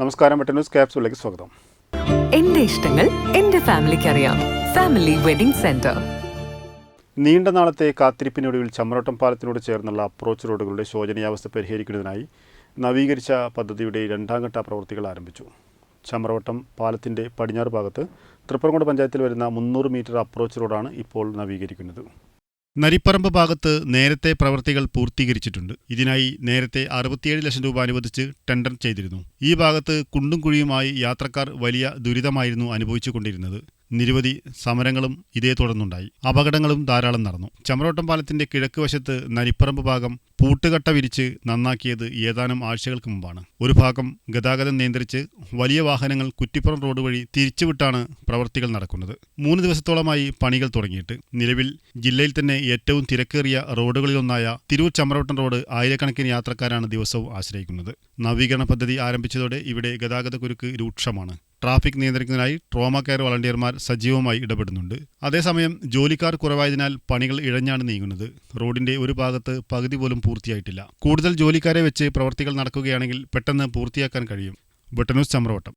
നമസ്കാരം, വെട്ടൻ ന്യൂസ് ക്യാപ്സൂളിലേക്ക് സ്വാഗതം. എന്റെ ഇഷ്ടങ്ങൾ എന്റെ ഫാമിലിക്ക് അറിയാം. Family wedding centre. നീണ്ട നാളത്തെ കാത്തിരിപ്പിനൊടുവിൽ ചമ്രോട്ടം പാലത്തിനോട് ചേർന്നുള്ള അപ്രോച്ച് റോഡുകളുടെ ശോചനീയാവസ്ഥ പരിഹരിക്കുന്നതിനായി നവീകരിച്ച പദ്ധതിയുടെ രണ്ടാം ഘട്ട പ്രവൃത്തികൾ ആരംഭിച്ചു. ചമ്രവട്ടം പാലത്തിൻ്റെ പടിഞ്ഞാറ് ഭാഗത്ത് തൃപ്പരങ്ങോട് പഞ്ചായത്തിൽ വരുന്ന 300 മീറ്റർ അപ്രോച്ച് റോഡാണ് ഇപ്പോൾ നവീകരിക്കുന്നത്. നരിപ്പറമ്പ് ഭാഗത്ത് നേരത്തെ പ്രവൃത്തികൾ പൂർത്തീകരിച്ചിട്ടുണ്ട്. ഇതിനായി നേരത്തെ 67 ലക്ഷം രൂപ അനുവദിച്ച് ടെൻഡർ ചെയ്തിരുന്നു. ഈ ഭാഗത്ത് കുണ്ടും കുഴിയുമായി യാത്രക്കാർ വലിയ ദുരിതമായിരുന്നു അനുഭവിച്ചുകൊണ്ടിരുന്നത്. നിരവധി സമരങ്ങളും ഇതേ തുടർന്നുണ്ടായി. അപകടങ്ങളും ധാരാളം നടന്നു. ചമ്രോട്ടം പാലത്തിന്റെ കിഴക്ക് വശത്ത് നരിപ്പറമ്പ് ഭാഗം പൂട്ടുകട്ട വിരിച്ച് നന്നാക്കിയത് ഏതാനും ആഴ്ചകൾക്ക് മുമ്പാണ്. ഒരു ഭാഗം ഗതാഗതം നിയന്ത്രിച്ച് വലിയ വാഹനങ്ങൾ കുറ്റിപ്പുറം റോഡ് വഴി തിരിച്ചുവിട്ടാണ് പ്രവൃത്തികൾ നടക്കുന്നത്. 3 ദിവസത്തോളമായി പണികൾ തുടങ്ങിയിട്ട്. നിലവിൽ ജില്ലയിൽ തന്നെ ഏറ്റവും തിരക്കേറിയ റോഡുകളിലൊന്നായ തിരൂർ ചമ്രോട്ടം റോഡ് ആയിരക്കണക്കിന് യാത്രക്കാരാണ് ദിവസവും ആശ്രയിക്കുന്നത്. നവീകരണ പദ്ധതി ആരംഭിച്ചതോടെ ഇവിടെ ഗതാഗത കുരുക്ക് രൂക്ഷമാണ്. ട്രാഫിക് നിയന്ത്രിക്കുന്നതിനായി ട്രോമ കെയർ വളണ്ടിയർമാർ സജീവമായി ഇടപെടുന്നുണ്ട്. അതേസമയം ജോലിക്കാർ കുറവായതിനാൽ പണികൾ ഇഴഞ്ഞാണ് നീങ്ങുന്നത്. റോഡിന്റെ ഒരു ഭാഗത്ത് പകുതി പോലും പൂർത്തിയായിട്ടില്ല. കൂടുതൽ ജോലിക്കാരെ വെച്ച് പ്രവൃത്തികൾ നടക്കുകയാണെങ്കിൽ പെട്ടെന്ന് പൂർത്തിയാക്കാൻ കഴിയും. വെട്ടൻ ന്യൂസ് ചമ്രവട്ടം.